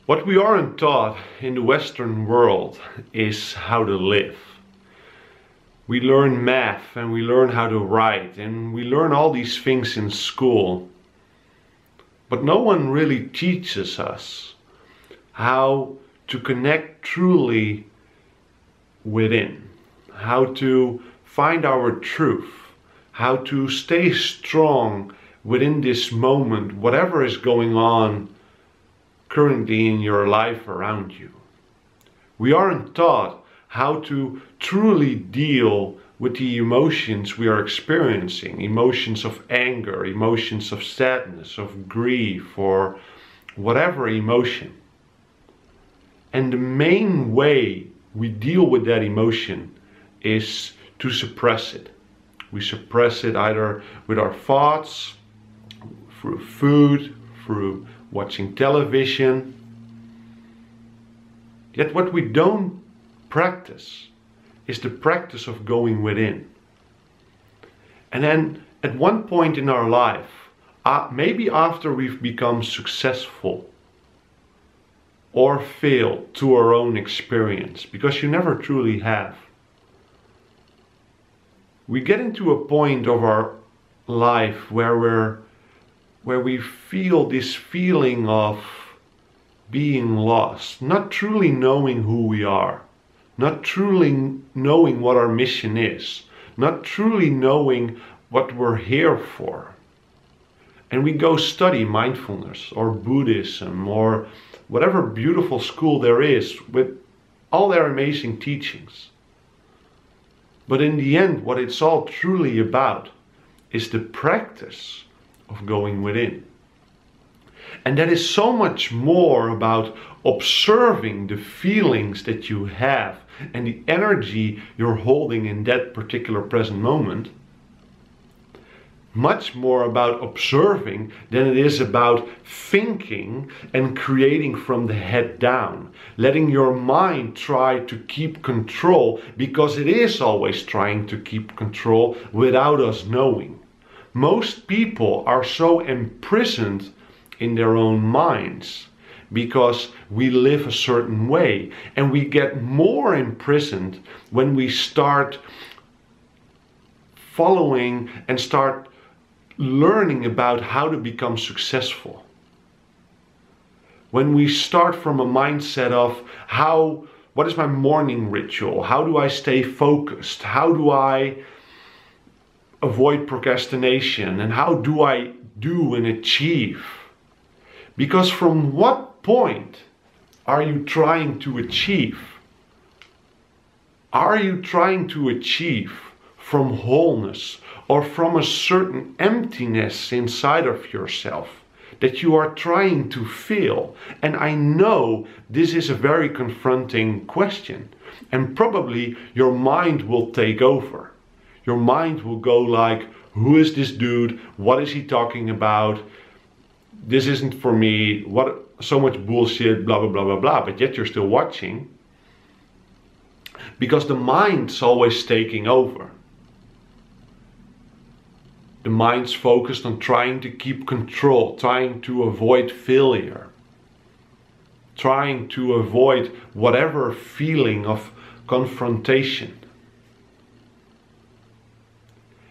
What we aren't taught in the Western world is how to live. We learn math and we learn how to write and we learn all these things in school. But no one really teaches us how to connect truly within, how to find our truth, how to stay strong within this moment, whatever is going on currently in your life around you. We aren't taught how to truly deal with the emotions we are experiencing, emotions of anger, emotions of sadness, of grief, or whatever emotion. And the main way we deal with that emotion is to suppress it. We suppress it either with our thoughts, through food, through watching television. Yet what we don't practice is the practice of going within. And then at one point in our life, maybe after we've become successful or failed to our own experience, because you never truly have, we get into a point of our life where we feel this feeling of being lost, not truly knowing who we are, not truly knowing what our mission is, not truly knowing what we're here for. And we go study mindfulness or Buddhism or whatever beautiful school there is with all their amazing teachings. But in the end, what it's all truly about is the practice of going within. And that is so much more about observing the feelings that you have and the energy you're holding in that particular present moment. Much more about observing than it is about thinking and creating from the head down. Letting your mind try to keep control, because it is always trying to keep control without us knowing. Most people are so imprisoned in their own minds because we live a certain way, and we get more imprisoned when we start following and start learning about how to become successful. When we start from a mindset of what is my morning ritual? How do I stay focused? How do I avoid procrastination? And how do I do and achieve? Because from what point are you trying to achieve? Are you trying to achieve from wholeness or from a certain emptiness inside of yourself that you are trying to fill? And I know this is a very confronting question, and probably your mind will take over. Your mind will go like, who is this dude? What is he talking about? This isn't for me. What, so much bullshit, blah, blah, blah, blah, blah. But yet you're still watching, because the mind's always taking over. The mind's focused on trying to keep control, trying to avoid failure, trying to avoid whatever feeling of confrontation.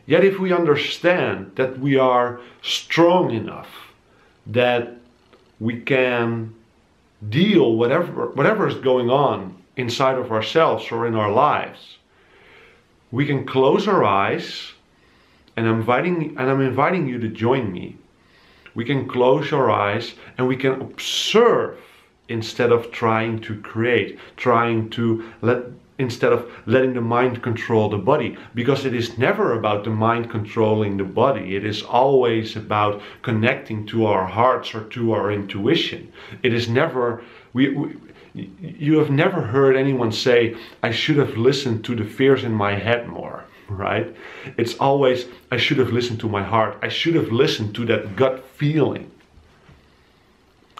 Yet if we understand that we are strong enough, that we can deal whatever is going on inside of ourselves or in our lives, we can close our eyes, and I'm inviting you to join me. We can close our eyes and we can observe instead of trying to create, instead of letting the mind control the body, because it is never about the mind controlling the body. It is always about connecting to our hearts or to our intuition. It is never, you have never heard anyone say, I should have listened to the fears in my head more, right? It's always, I should have listened to my heart. I should have listened to that gut feeling.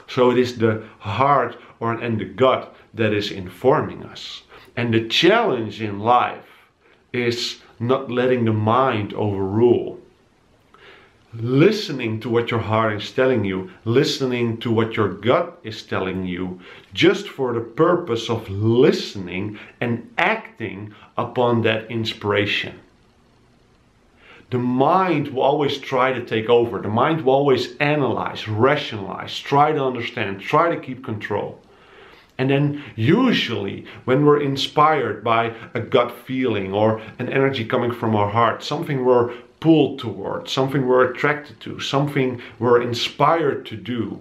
So it is the heart and the gut that is informing us. And the challenge in life is not letting the mind overrule. listening to what your heart is telling you, listening to what your gut is telling you, just for the purpose of listening and acting upon that inspiration. The mind will always try to take over. The mind will always analyze, rationalize, try to understand, try to keep control. And then usually when we're inspired by a gut feeling or an energy coming from our heart, something we're pulled towards, something we're attracted to, something we're inspired to do.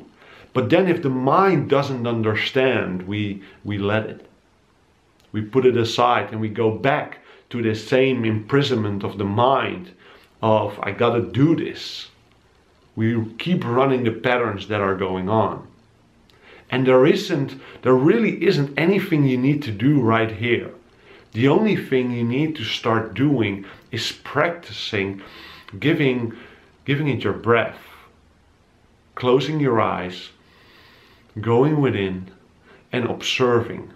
But then if the mind doesn't understand, we let it. We put it aside and we go back to the same imprisonment of the mind of, I gotta do this. We keep running the patterns that are going on. And there really isn't anything you need to do right here. The only thing you need to start doing is practicing giving it your breath, closing your eyes, going within and observing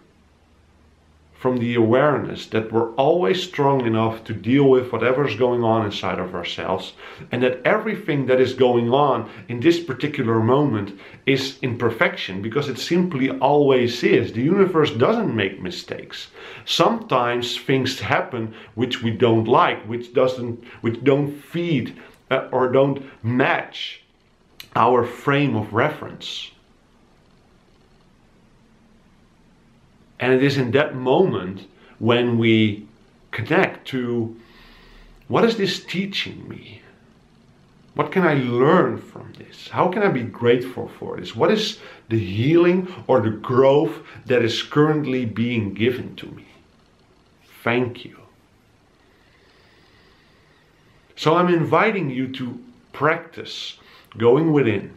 from the awareness that we're always strong enough to deal with whatever's going on inside of ourselves, and that everything that is going on in this particular moment is imperfection, because it simply always is. The universe doesn't make mistakes. Sometimes things happen which we don't like, which don't feed or don't match our frame of reference. And it is in that moment when we connect to, what is this teaching me? What can I learn from this? How can I be grateful for this? What is the healing or the growth that is currently being given to me? Thank you. So I'm inviting you to practice going within,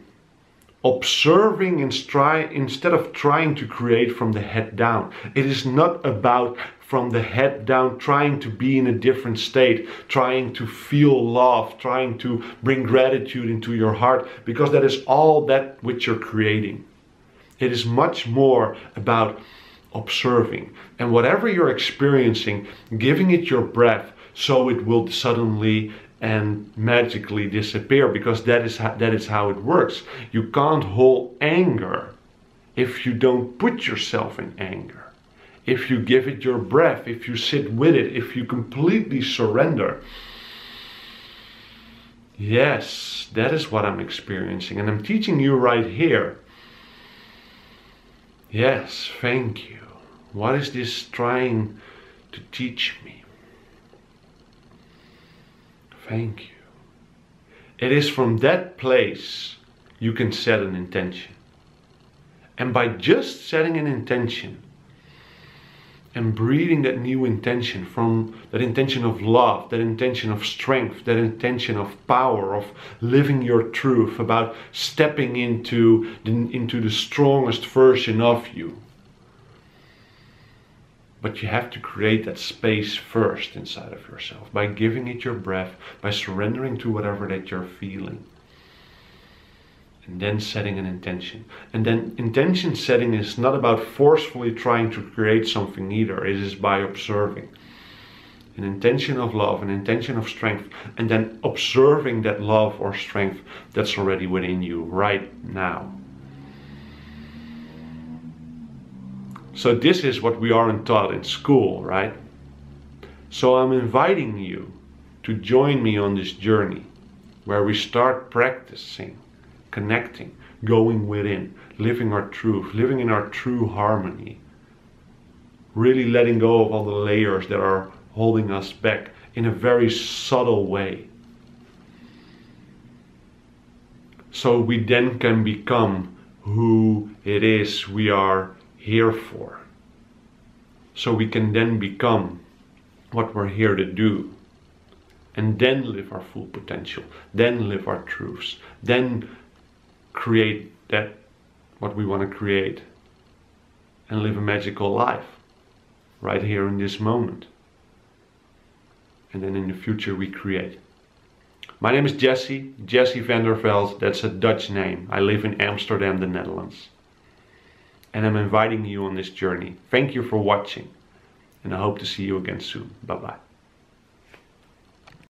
observing instead of trying to create from the head down. It is not about from the head down trying to be in a different state, trying to feel love, trying to bring gratitude into your heart, because that is all that which you're creating. It is much more about observing, and whatever you're experiencing, giving it your breath so it will suddenly and magically disappear, because that is how it works. You can't hold anger if you don't put yourself in anger. If you give it your breath, if you sit with it, if you completely surrender. Yes, that is what I'm experiencing, and I'm teaching you right here. Yes, thank you. What is this trying to teach me? Thank you. It is from that place you can set an intention. And by just setting an intention and breathing that new intention, from that intention of love, that intention of strength, that intention of power, of living your truth, about stepping into the strongest version of you. But you have to create that space first inside of yourself, by giving it your breath, by surrendering to whatever that you're feeling. And then setting an intention. And then intention setting is not about forcefully trying to create something either. It is by observing. An intention of love, an intention of strength, and then observing that love or strength that's already within you right now. So this is what we aren't taught in school, right? So I'm inviting you to join me on this journey where we start practicing, connecting, going within, living our truth, living in our true harmony. Really letting go of all the layers that are holding us back in a very subtle way. So we then can become who it is we are here for. So we can then become what we're here to do, and then live our full potential, then live our truths, then create that what we want to create, and live a magical life right here in this moment. And then in the future we create. My name is Jesse van der Veld. That's a Dutch name. I live in Amsterdam, the Netherlands. And I'm inviting you on this journey. Thank you for watching, and I hope to see you again soon. Bye bye.